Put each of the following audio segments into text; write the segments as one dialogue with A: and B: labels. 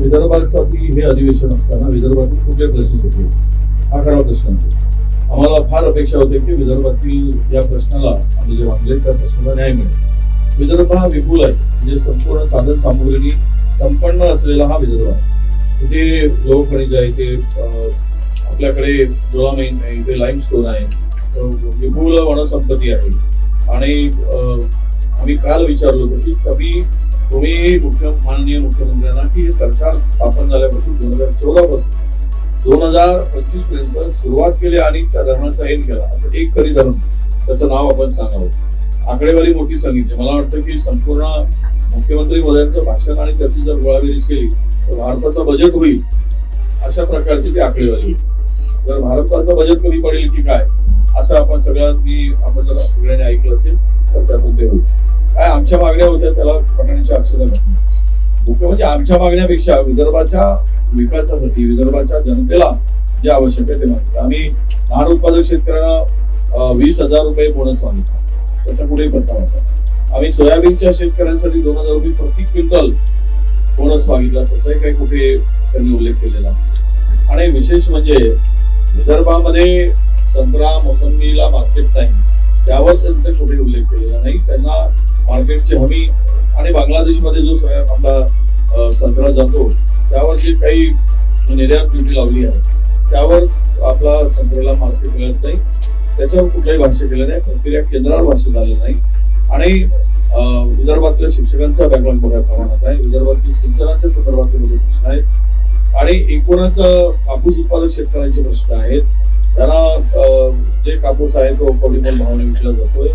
A: विदर्भासाठी हे अधिवेशन असताना विदर्भातील कुठले प्रश्न सुटले हा खरा प्रश्न आहे. आम्हाला फार अपेक्षा होते की विदर्भातील या प्रश्नाला आम्ही जे मागले त्या प्रश्नाला न्याय मिळेल. विदर्भ हा विपुल आहे, म्हणजे संपूर्ण साधन सामुग्रीने संपन्न असलेला हा विदर्भ आहे. इथे लोह खनिज आहे, इथे आपल्याकडे डोलामाइन आहे, इथे लाईमस्टोन आहे, विपुल वनसंपत्ती आहे. आणि आम्ही काल विचारलो होतो की तुम्ही माननीय मुख्यमंत्र्यांना की हे सरकार स्थापन झाल्यापासून 2014 पासून 2025 पर्यंत सुरुवात केली आणि त्या धरणाचा एंड केला, असं एक तरी धरण त्याचं नाव आपण सांगावं. आकडेवारी मोठी सांगितली. मला वाटतं की संपूर्ण मुख्यमंत्री मोदयांचं भाषण आणि त्याची जर गोळाबेरीज केली तर भारताचं बजेट होईल अशा प्रकारची ती आकडेवारी. जर भारताचं बजेट कमी पडेल की काय असं आपण जर सगळ्यांनी ऐकलं असेल तर त्यातून ते होईल. काय आमच्या मागण्या होत्या त्याला पटण्याची अक्षता नाही. मुख्य म्हणजे आमच्या मागण्यापेक्षा विदर्भाच्या विकासासाठी विदर्भाच्या जनतेला जे आवश्यक आहे ते मागितलं. आम्ही लहान उत्पादक शेतकऱ्यांना 20,000 रुपये बोनस मागितला, त्याचा कुठेही पत्ता नव्हता. आम्ही सोयाबीनच्या शेतकऱ्यांसाठी 2,000 रुपये प्रति क्विंटल बोनस मागितला, त्याचाही काही कुठे त्यांनी उल्लेख केलेला. आणि विशेष म्हणजे विदर्भामध्ये संत्रा मोसंबीला मार्केट नाही त्यावर त्यांचा कुठे उल्लेख केलेला नाही. त्यांना मार्केटची हमी आणि बांगलादेशमध्ये जो आपला संत्रा जातो त्यावर जी काही निर्यात ड्युटी लावली आहे त्यावर आपला संत्र्याला मार्केट मिळत नाही, त्याच्यावर कुठलाही भाष्य केलं नाही, प्रक्रिया केंद्रावर भाष्य झालं नाही. आणि विदर्भातल्या शिक्षकांचा बॅकलॉग मोठ्या प्रमाणात आहे. विदर्भातील सिंचनाच्या संदर्भातले मोठे प्रश्न आहेत आणि एकूणच कापूस उत्पादक शेतकऱ्यांचे प्रश्न आहेत. त्यांना जे कापूस आहे तो कवडीमोल भावाने विकला जातोय,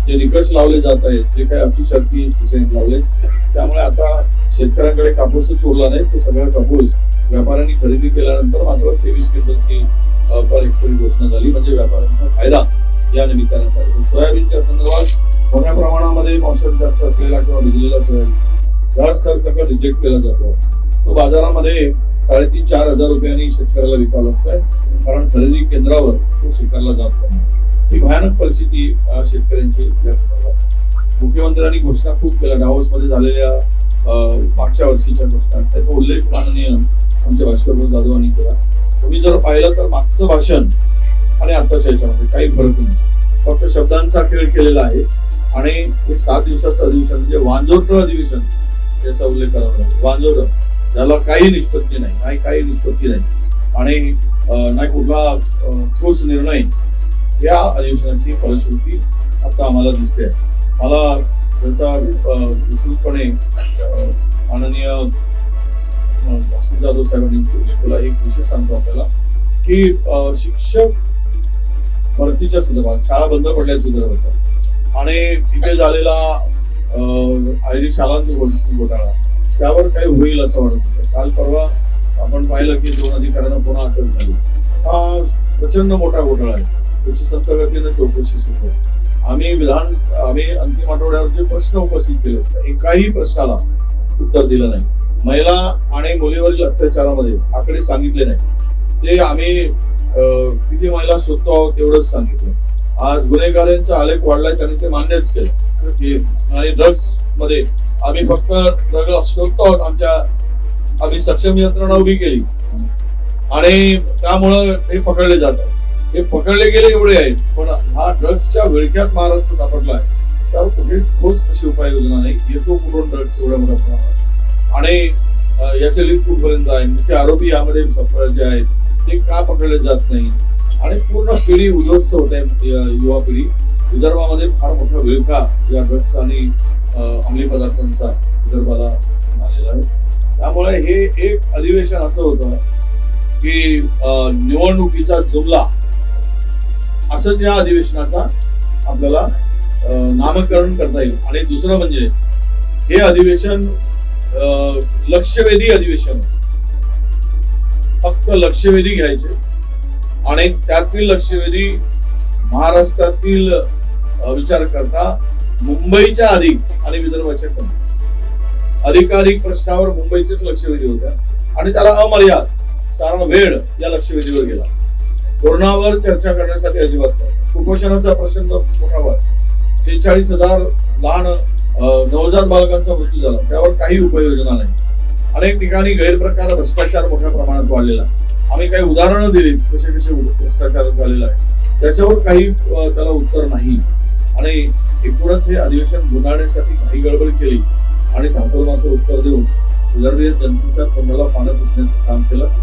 A: जे निकष लावले जात आहेत, जे काही अटीशर्ती सिस्टम लावले, त्यामुळे आता शेतकऱ्यांकडे कापूसच उरला नाही. तो सगळा कापूस व्यापाऱ्यांनी खरेदी केल्यानंतर मात्र 23 क्विंटलची पर हेक्टरी घोषणा झाली, म्हणजे व्यापाऱ्यांचा फायदा या निमित्ताने झाला. सोयाबीनच्या संदर्भात मोठ्या प्रमाणामध्ये मॉइश्चर जास्त असलेला किंवा भिजलेला सोयाबीन दर सरसकट रिजेक्ट केला जातो. तो बाजारामध्ये 3,500-4,000 रुपयांनी शेतकऱ्याला विकावा लागतोय, कारण खरेदी केंद्रावर तो स्वीकारला जात नाही. ही भयानक परिस्थिती शेतकऱ्यांची या संदर्भात. मुख्यमंत्र्यांनी घोषणा खूप केल्या डावोस मध्ये झालेल्या मागच्या वर्षीच्या घोषणा, त्याचा उल्लेख माननीय आमच्या भास्कर जाधवांनी केला. तुम्ही जर पाहिलं तर मागचं भाषण आणि आताच्या याच्यामध्ये काही फरक नाही, फक्त शब्दांचा खेळ केलेला आहे. आणि एक 7 दिवसाचं अधिवेशन म्हणजे वांजोरचं अधिवेशन याचा उल्लेख करावा लागतो. वांजोर ज्याला काही निष्पत्ती नाही, काही निष्पत्ती नाही आणि नाही कुठला ठोस निर्णय, या अधिवेशनाची फलश्रुती आता आम्हाला दिसते. मला त्याचा विस्तृतपणे माननीय भास्कर जाधव साहेबांनी केला. एक विषय सांगतो आपल्याला की शिक्षक भरतीच्या संदर्भात शाळा बंद पडल्या विदर्भाच्या आणि तिथे झालेला आयरी शाळांचा घोटाळा त्यावर काही होईल असं वाटत होतं. काल परवा आपण पाहिलं की 2 अधिकाऱ्यांना पुन्हा अटक झाली. हा प्रचंड मोठा घोटाळा आहे, त्याची संतगतीने चौकशी सुरू आहे. आम्ही अंतिम आठवड्यावर जे प्रश्न उपस्थित केले होते एकाही प्रश्नाला उत्तर दिलं नाही. महिला आणि मुलीवरील अत्याचारामध्ये आकडे सांगितले नाही, ते आम्ही किती महिला शोधतो आहोत तेवढंच सांगितलं. आज गुन्हेगारांचा आलेख वाढलाय त्यांनी ते मान्यच केलं. आणि ड्रग्स मध्ये आम्ही फक्त ड्रग शोधतो आहोत, आम्ही सक्षम यंत्रणा उभी केली आणि त्यामुळं हे पकडले जातात. हे पकडले गेले एवढे आहेत, पण हा ड्रग्सच्या विळख्यात महाराष्ट्र सापडला आहे त्यावर कुठे ठोस अशी उपाययोजना नाही. येतो कुठून ड्रग्स एवढ्या मोठ्या प्रमाणात आणि याचे लिंक कुठपर्यंत आहे, मुख्य आरोपी यामध्ये जे आहेत ते का पकडले जात नाही आणि पूर्ण पिढी उद्ध्वस्त होत आहे. युवा पिढी विदर्भामध्ये फार मोठा विळखा या ड्रग्स आणि अंमली पदार्थांचा विदर्भाला आलेला आहे. त्यामुळे हे एक अधिवेशन असं होतं की निवडणुकीचा जुमला असं या अधिवेशनाचा आपल्याला नामकरण करता येईल. आणि दुसरं म्हणजे हे अधिवेशन लक्षवेधी अधिवेशन, फक्त लक्षवेधी घ्यायचे आणि त्यातील लक्षवेधी महाराष्ट्रातील विचार करता मुंबईच्या अधिक आणि विदर्भाच्या कमी. अधिकाधिक प्रश्नावर मुंबईचेच लक्षवेधी होत्या आणि त्याला अमर्याद सारा वेळ या लक्षवेधीवर गेला. कोरोनावर चर्चा करण्यासाठी अजिबात नाही. कुपोषणाचा प्रश्न मोठा आहे. 46,000 लहान नवजात बालकांचा मृत्यू झाला त्यावर काही उपाययोजना नाही. अनेक ठिकाणी गैरप्रकार भ्रष्टाचार मोठ्या प्रमाणात वाढलेला. आम्ही काही उदाहरणं दिली कसे कसे भ्रष्टाचार झालेला आहे, त्याच्यावर काही त्याला उत्तर नाही. आणि एकूणच हे अधिवेशन गुंडाळण्यासाठी काही गडबड केली आणि धाकदमाचं उत्तर देऊन विदर्भीय जनतेच्या तोंडाला पानं पुसण्याचं काम केलं.